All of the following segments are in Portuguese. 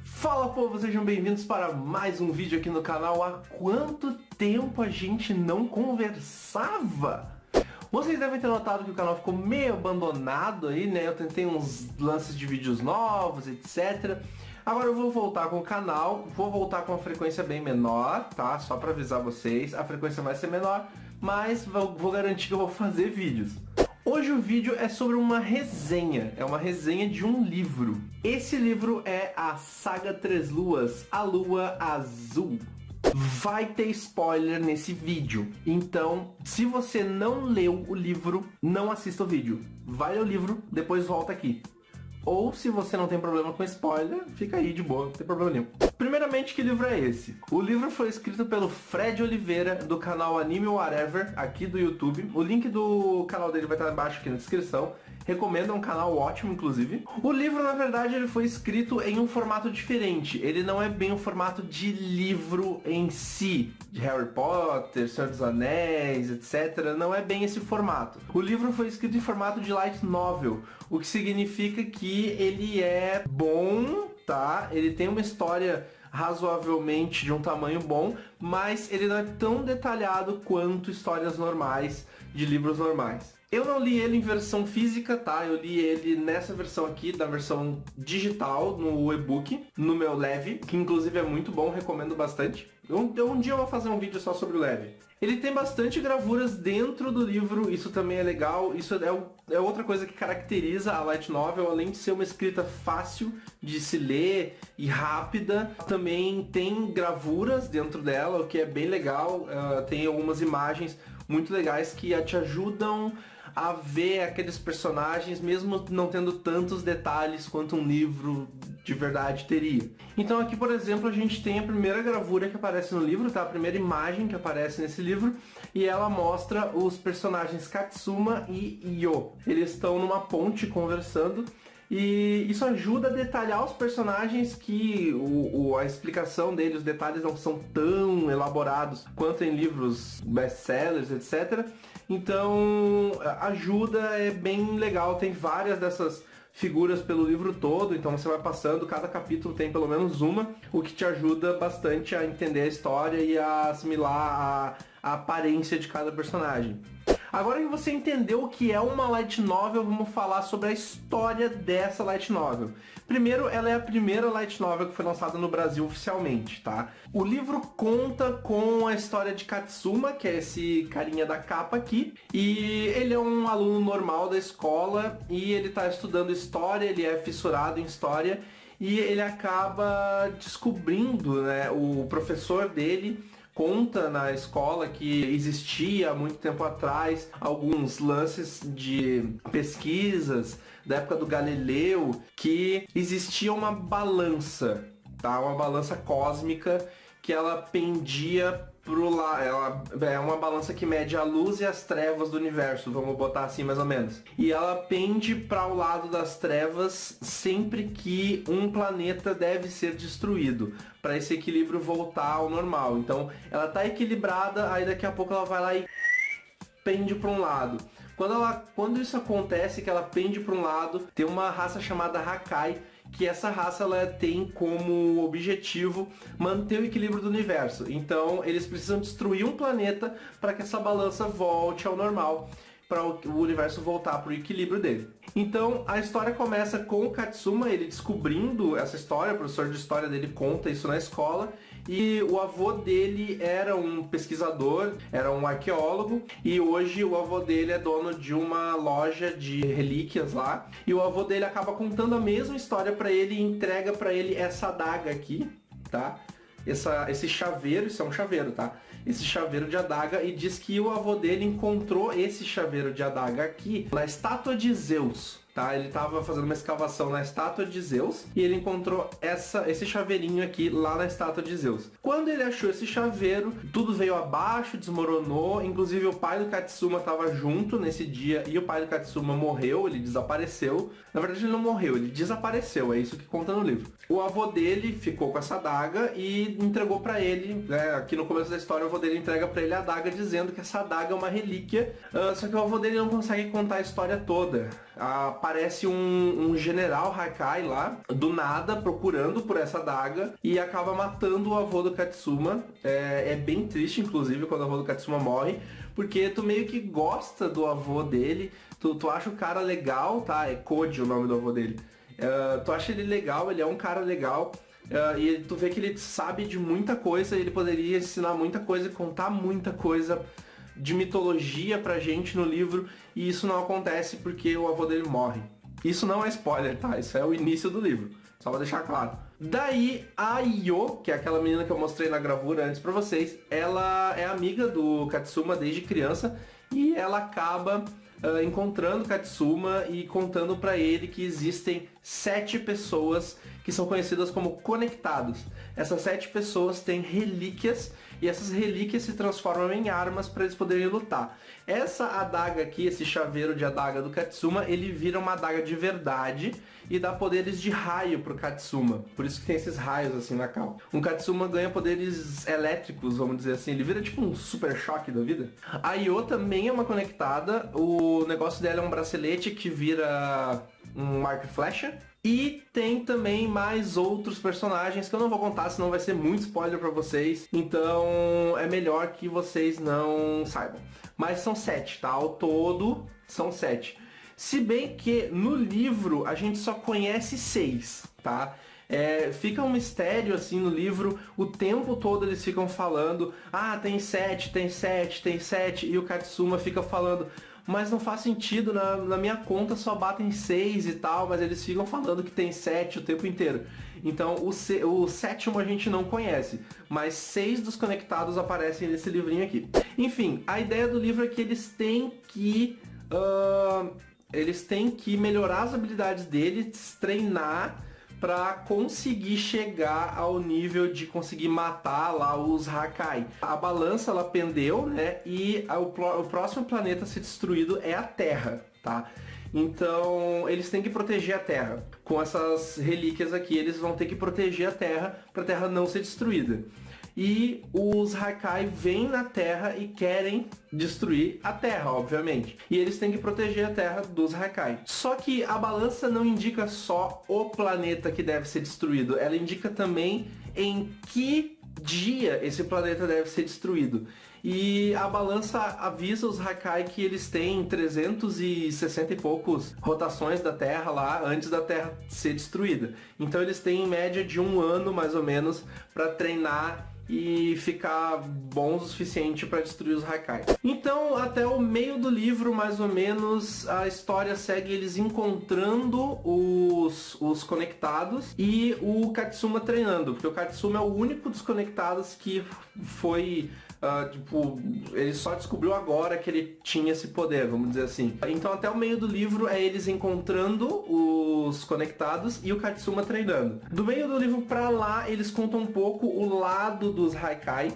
Fala, povo, sejam bem-vindos para mais um vídeo aqui no canal. Há quanto tempo a gente não conversava? Vocês devem ter notado que o canal ficou meio abandonado aí, né? Eu tentei uns lances de vídeos novos, etc. Agora eu vou voltar com o canal, vou voltar com uma frequência bem menor, tá? Só pra avisar vocês, a frequência vai ser menor, mas vou garantir que eu vou fazer vídeos. Hoje o vídeo é sobre uma resenha, é uma resenha de um livro. Esse livro é a Saga Três Luas, A Lua Azul. Vai ter spoiler nesse vídeo, então se você não leu o livro, não assista o vídeo. Vai ler o livro, depois volta aqui. Ou se você não tem problema com spoiler, fica aí de boa, não tem problema nenhum. Primeiramente, que livro é esse? O livro foi escrito pelo Fred Oliveira, do canal Anime Whatever, aqui do YouTube. O link do canal dele vai estar embaixo aqui na descrição. Recomendo, é um canal ótimo, inclusive. O livro, na verdade, ele foi escrito em um formato diferente. Ele não é bem um formato de livro em si, de Harry Potter, Senhor dos Anéis, etc. Não é bem esse formato. O livro foi escrito em formato de light novel, o que significa que ele é bom, tá? Ele tem uma história razoavelmente de um tamanho bom, mas ele não é tão detalhado quanto histórias normais de livros normais. Eu não li ele em versão física, tá? Eu li ele nessa versão aqui, da versão digital, no e-book, no meu Leve, que inclusive é muito bom, recomendo bastante. Um dia eu vou fazer um vídeo só sobre o Leve. Ele tem bastante gravuras dentro do livro, isso também é legal, isso é outra coisa que caracteriza a light novel, além de ser uma escrita fácil de se ler e rápida, também tem gravuras dentro dela, o que é bem legal, tem algumas imagens muito legais que te ajudam a ver aqueles personagens, mesmo não tendo tantos detalhes quanto um livro de verdade teria. Então aqui, por exemplo, a gente tem a primeira gravura que aparece no livro, tá? A primeira imagem que aparece nesse livro, e ela mostra os personagens Katsuma e Io. Eles estão numa ponte conversando, e isso ajuda a detalhar os personagens, que a explicação deles, os detalhes não são tão elaborados quanto em livros best-sellers, etc. Então ajuda, é bem legal, tem várias dessas figuras pelo livro todo, então você vai passando, cada capítulo tem pelo menos uma, o que te ajuda bastante a entender a história e a assimilar a aparência de cada personagem. Agora que você entendeu o que é uma light novel, vamos falar sobre a história dessa light novel. Primeiro, ela é a primeira light novel que foi lançada no Brasil oficialmente, tá? O livro conta com a história de Katsuma, que é esse carinha da capa aqui, e ele é um aluno normal da escola e ele tá estudando história, ele é fissurado em história e ele acaba descobrindo, né, o professor dele conta na escola que existia há muito tempo atrás alguns lances de pesquisas da época do Galileu, que existia uma balança, tá? Uma balança cósmica que ela pendia pro lado, ela é uma balança que mede a luz e as trevas do universo, vamos botar assim mais ou menos. E ela pende para o lado das trevas sempre que um planeta deve ser destruído, para esse equilíbrio voltar ao normal. Então ela tá equilibrada, aí daqui a pouco ela vai lá e pende para um lado. Quando isso acontece, que ela pende para um lado, tem uma raça chamada Hakai, que essa raça ela tem como objetivo manter o equilíbrio do universo. Então eles precisam destruir um planeta para que essa balança volte ao normal, para o universo voltar para o equilíbrio dele. Então a história começa com o Katsuma, ele descobrindo essa história, o professor de história dele conta isso na escola, e o avô dele era um pesquisador, era um arqueólogo, e hoje o avô dele é dono de uma loja de relíquias lá, e o avô dele acaba contando a mesma história para ele e entrega para ele essa adaga aqui, tá? Esse chaveiro, isso é um chaveiro, tá? Esse chaveiro de adaga, e diz que o avô dele encontrou esse chaveiro de adaga aqui na estátua de Zeus, tá? Ele tava fazendo uma escavação na estátua de Zeus e ele encontrou esse chaveirinho aqui lá na estátua de Zeus. Quando ele achou esse chaveiro, tudo veio abaixo, desmoronou, inclusive o pai do Katsuma tava junto nesse dia e o pai do Katsuma morreu, ele desapareceu. Na verdade ele não morreu, ele desapareceu, é isso que conta no livro. O avô dele ficou com essa adaga e entregou pra ele, né? Aqui no começo da história o avô dele entrega pra ele a adaga dizendo que essa adaga é uma relíquia, só que o avô dele não consegue contar a história toda. A aparece um general Hakai lá, do nada, procurando por essa adaga, e acaba matando o avô do Katsuma. É bem triste, inclusive, quando o avô do Katsuma morre, porque tu meio que gosta do avô dele, tu acha o cara legal, tá? É Koji o nome do avô dele. Tu acha ele legal, ele é um cara legal, e tu vê que ele sabe de muita coisa, ele poderia ensinar muita coisa, contar muita coisa de mitologia pra gente no livro, e isso não acontece porque o avô dele morre. Isso não é spoiler, tá? Isso é o início do livro, só pra deixar claro. Daí a Io, que é aquela menina que eu mostrei na gravura antes pra vocês, ela é amiga do Katsuma desde criança, e ela acaba encontrando Katsuma e contando pra ele que existem 7 pessoas que são conhecidas como conectados. Essas 7 pessoas têm relíquias, e essas relíquias se transformam em armas para eles poderem lutar. Essa adaga aqui, esse chaveiro de adaga do Katsuma, ele vira uma adaga de verdade e dá poderes de raio pro Katsuma. Por isso que tem esses raios assim na cal. Um Katsuma ganha poderes elétricos, vamos dizer assim. Ele vira tipo um super choque da vida. A Io também é uma conectada. O negócio dela é um bracelete que vira um arco e flecha. E tem também mais outros personagens que eu não vou contar, senão vai ser muito spoiler pra vocês. Então é melhor que vocês não saibam. Mas são 7, tá? Ao todo são 7. Se bem que no livro a gente só conhece 6, tá? Fica um mistério assim no livro, o tempo todo eles ficam falando, tem 7, tem 7, tem 7, e o Katsuma fica falando, mas não faz sentido, na minha conta só batem 6 e tal, mas eles ficam falando que tem 7 o tempo inteiro. Então o sétimo a gente não conhece, mas 6 dos conectados aparecem nesse livrinho aqui. Enfim, a ideia do livro é que eles têm que melhorar as habilidades deles, treinar para conseguir chegar ao nível de conseguir matar lá os Hakai. A balança ela pendeu, né? E o próximo planeta a ser destruído é a Terra, tá? Então eles têm que proteger a Terra. Com essas relíquias aqui, eles vão ter que proteger a Terra para a Terra não ser destruída. E os Hakai vêm na Terra e querem destruir a Terra, obviamente. E eles têm que proteger a Terra dos Hakai. Só que a balança não indica só o planeta que deve ser destruído, ela indica também em que dia esse planeta deve ser destruído. E a balança avisa os Hakai que eles têm 360 e poucos rotações da Terra lá antes da Terra ser destruída. Então eles têm em média de 1 ano mais ou menos para treinar e ficar bons o suficiente para destruir os Hakai. Então, até o meio do livro, mais ou menos, a história segue eles encontrando os conectados e o Katsuma treinando, porque o Katsuma é o único dos conectados que foi... ele só descobriu agora que ele tinha esse poder, vamos dizer assim. Então até o meio do livro é eles encontrando os conectados e o Katsuma treinando. Do meio do livro pra lá, eles contam um pouco o lado dos Hakai,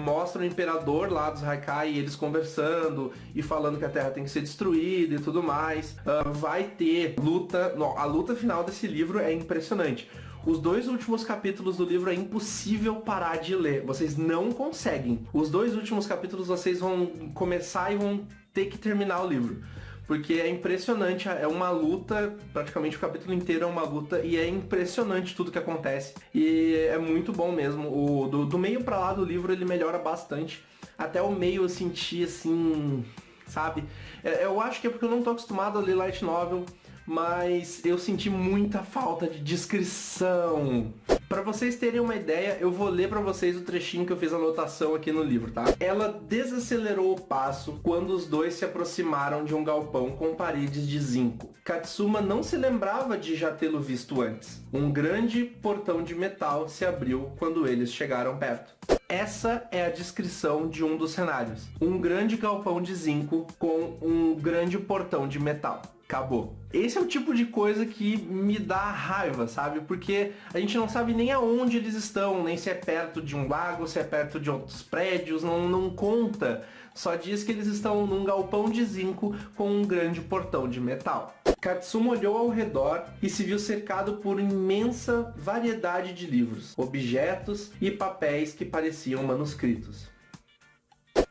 mostram o imperador lá dos Hakai e eles conversando e falando que a Terra tem que ser destruída e tudo mais. Vai ter luta, a luta final desse livro é impressionante. Os 2 últimos capítulos do livro é impossível parar de ler. Vocês não conseguem. Os 2 últimos capítulos vocês vão começar e vão ter que terminar o livro. Porque é impressionante, é uma luta, praticamente o capítulo inteiro é uma luta e é impressionante tudo que acontece. E é muito bom mesmo. Do meio pra lá do livro ele melhora bastante. Até o meio eu senti assim, sabe? Eu acho que é porque eu não tô acostumado a ler light novel, mas eu senti muita falta de descrição. Pra vocês terem uma ideia, eu vou ler pra vocês o trechinho que eu fiz a anotação aqui no livro, tá? Ela desacelerou o passo quando os dois se aproximaram de um galpão com paredes de zinco. Katsuma não se lembrava de já tê-lo visto antes. Um grande portão de metal se abriu quando eles chegaram perto. Essa é a descrição de um dos cenários. Um grande galpão de zinco com um grande portão de metal. Acabou. Esse é o tipo de coisa que me dá raiva, sabe? Porque a gente não sabe nem aonde eles estão, nem se é perto de um lago, se é perto de outros prédios, não conta. Só diz que eles estão num galpão de zinco com um grande portão de metal. Katsuma olhou ao redor e se viu cercado por imensa variedade de livros, objetos e papéis que pareciam manuscritos.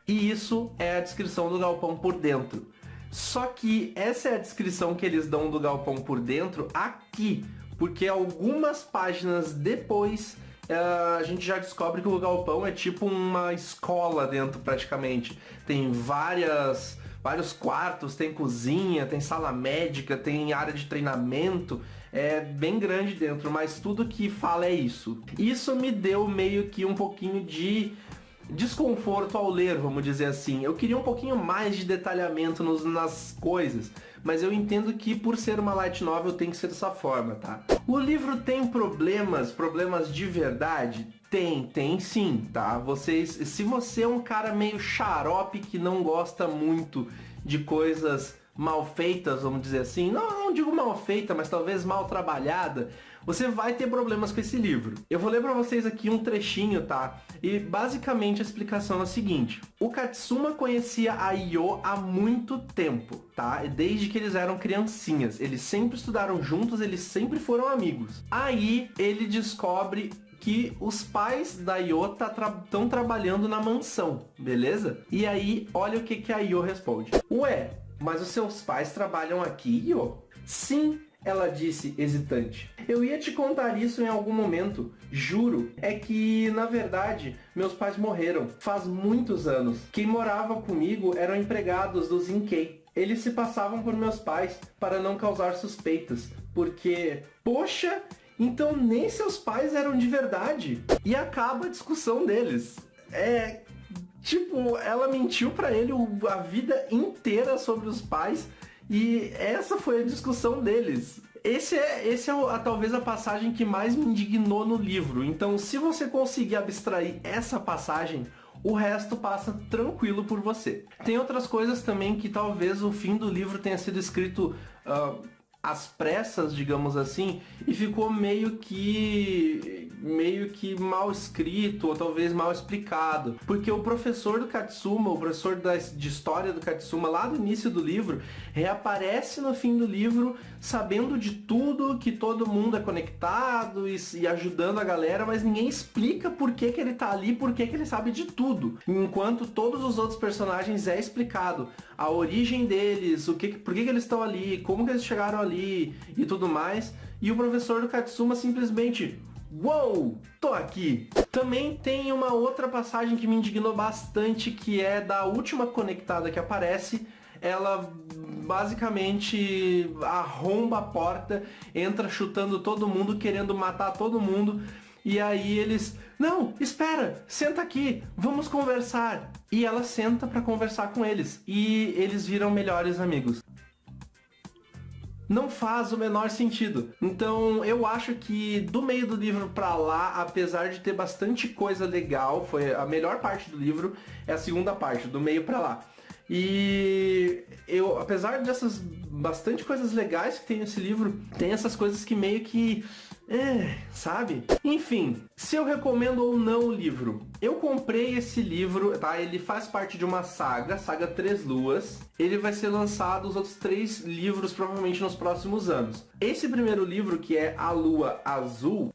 E isso é a descrição do galpão por dentro. Só que essa é a descrição que eles dão do galpão por dentro aqui, porque algumas páginas depois a gente já descobre que o galpão é tipo uma escola dentro praticamente. Tem vários quartos, tem cozinha, tem sala médica, tem área de treinamento. É bem grande dentro, mas tudo que fala é isso. Isso me deu meio que um pouquinho de desconforto ao ler, vamos dizer assim. Eu queria um pouquinho mais de detalhamento nas coisas, mas eu entendo que por ser uma light novel tem que ser dessa forma, tá? O livro tem problemas de verdade? Tem sim, tá? Se você é um cara meio xarope que não gosta muito de coisas mal feitas, vamos dizer assim, não digo mal feita, mas talvez mal trabalhada, você vai ter problemas com esse livro. Eu vou ler pra vocês aqui um trechinho, tá? E basicamente a explicação é a seguinte: o Katsuma conhecia a Io há muito tempo, tá? Desde que eles eram criancinhas. Eles sempre estudaram juntos, eles sempre foram amigos. Aí ele descobre que os pais da Io estão trabalhando na mansão, beleza? E aí, olha o que a Io responde. Ué, mas os seus pais trabalham aqui, Io? Sim, ela disse, hesitante. Eu ia te contar isso em algum momento, juro. É que, na verdade, meus pais morreram faz muitos anos. Quem morava comigo eram empregados do Zinkei. Eles se passavam por meus pais para não causar suspeitas, porque, poxa, então nem seus pais eram de verdade. E acaba a discussão deles. Tipo, ela mentiu pra ele a vida inteira sobre os pais e essa foi a discussão deles. Esse é talvez a passagem que mais me indignou no livro. Então, se você conseguir abstrair essa passagem, o resto passa tranquilo por você. Tem outras coisas também que talvez o fim do livro tenha sido escrito às pressas, digamos assim, e ficou meio que mal escrito, ou talvez mal explicado. Porque o professor do Katsuma, o professor de história do Katsuma, lá no início do livro, reaparece no fim do livro sabendo de tudo, que todo mundo é conectado e ajudando a galera, mas ninguém explica por que ele tá ali, por que ele sabe de tudo. Enquanto todos os outros personagens é explicado a origem deles, por que eles estão ali, como que eles chegaram ali e tudo mais. E o professor do Katsuma simplesmente: uou, tô aqui. Também tem uma outra passagem que me indignou bastante, que é da última conectada que aparece. Ela basicamente arromba a porta, entra chutando todo mundo, querendo matar todo mundo. E aí eles: não, espera, senta aqui, vamos conversar. E ela senta pra conversar com eles. E eles viram melhores amigos. Não faz o menor sentido. Então eu acho que do meio do livro pra lá, apesar de ter bastante coisa legal, foi a melhor parte do livro, é a segunda parte, do meio pra lá. E eu, apesar dessas bastante coisas legais que tem nesse livro, tem essas coisas que meio que sabe? Enfim, se eu recomendo ou não o livro. Eu comprei esse livro, tá? Ele faz parte de uma saga Três Luas. Ele vai ser lançado os outros 3 livros provavelmente nos próximos anos. Esse primeiro livro, que é A Lua Azul,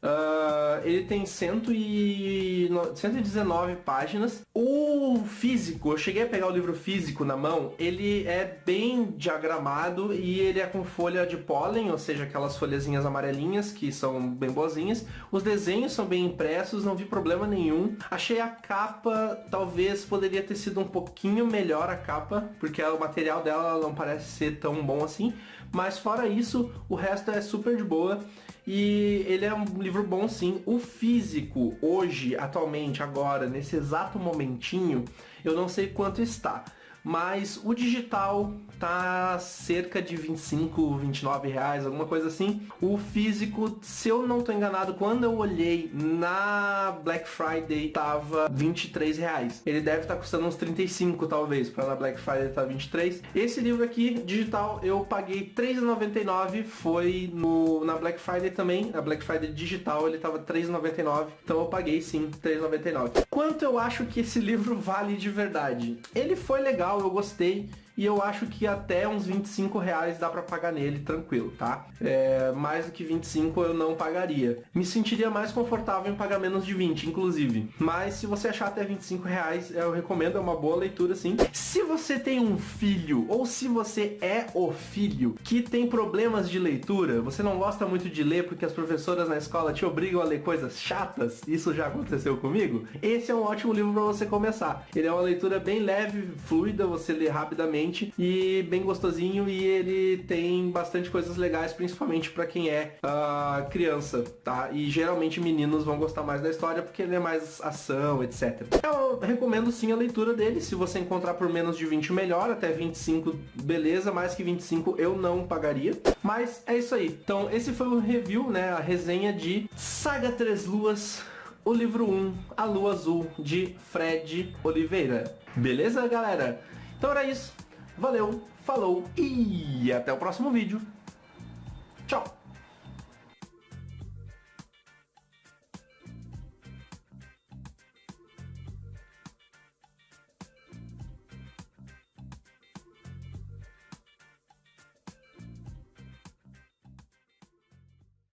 ele tem 119 páginas. O físico, eu cheguei a pegar o livro físico na mão, ele é bem diagramado e ele é com folha de pólen, ou seja, aquelas folhazinhas amarelinhas que são bem boazinhas. Os desenhos são bem impressos, não vi problema nenhum. Achei a capa, talvez poderia ter sido um pouquinho melhor a capa, porque o material dela não parece ser tão bom assim. Mas fora isso, o resto é super de boa. E ele é um livro bom sim. O físico, hoje, atualmente, agora, nesse exato momentinho, eu não sei quanto está. Mas o digital tá cerca de 25, 29 reais, alguma coisa assim. O físico, se eu não tô enganado, quando eu olhei na Black Friday, tava 23 reais. Ele deve estar custando uns 35, talvez, para na Black Friday tá 23. Esse livro aqui, digital, eu paguei R$3,99, foi na Black Friday também. Na Black Friday digital ele tava R$3,99, então eu paguei sim R$3,99. Quanto eu acho que esse livro vale de verdade? Ele foi legal, eu gostei. e eu acho que até uns R$ 25 dá pra pagar nele tranquilo, tá? Mais do que 25 eu não pagaria. Me sentiria mais confortável em pagar menos de 20, inclusive. Mas se você achar até R$ 25, eu recomendo, é uma boa leitura sim. Se você tem um filho, ou se você é o filho que tem problemas de leitura, você não gosta muito de ler porque as professoras na escola te obrigam a ler coisas chatas, isso já aconteceu comigo, esse é um ótimo livro para você começar. Ele é uma leitura bem leve, fluida, você lê rapidamente e bem gostosinho, e ele tem bastante coisas legais, principalmente para quem é criança, tá? E geralmente meninos vão gostar mais da história porque ele é mais ação, etc. Eu recomendo sim a leitura dele, se você encontrar por menos de 20 melhor, até 25 beleza, mais que 25 eu não pagaria. Mas é isso aí. Então esse foi o review, né, a resenha de Saga Três Luas, o livro 1, A Lua Azul, de Fred Oliveira. Beleza, galera? Então era isso. Valeu, falou e até o próximo vídeo. Tchau!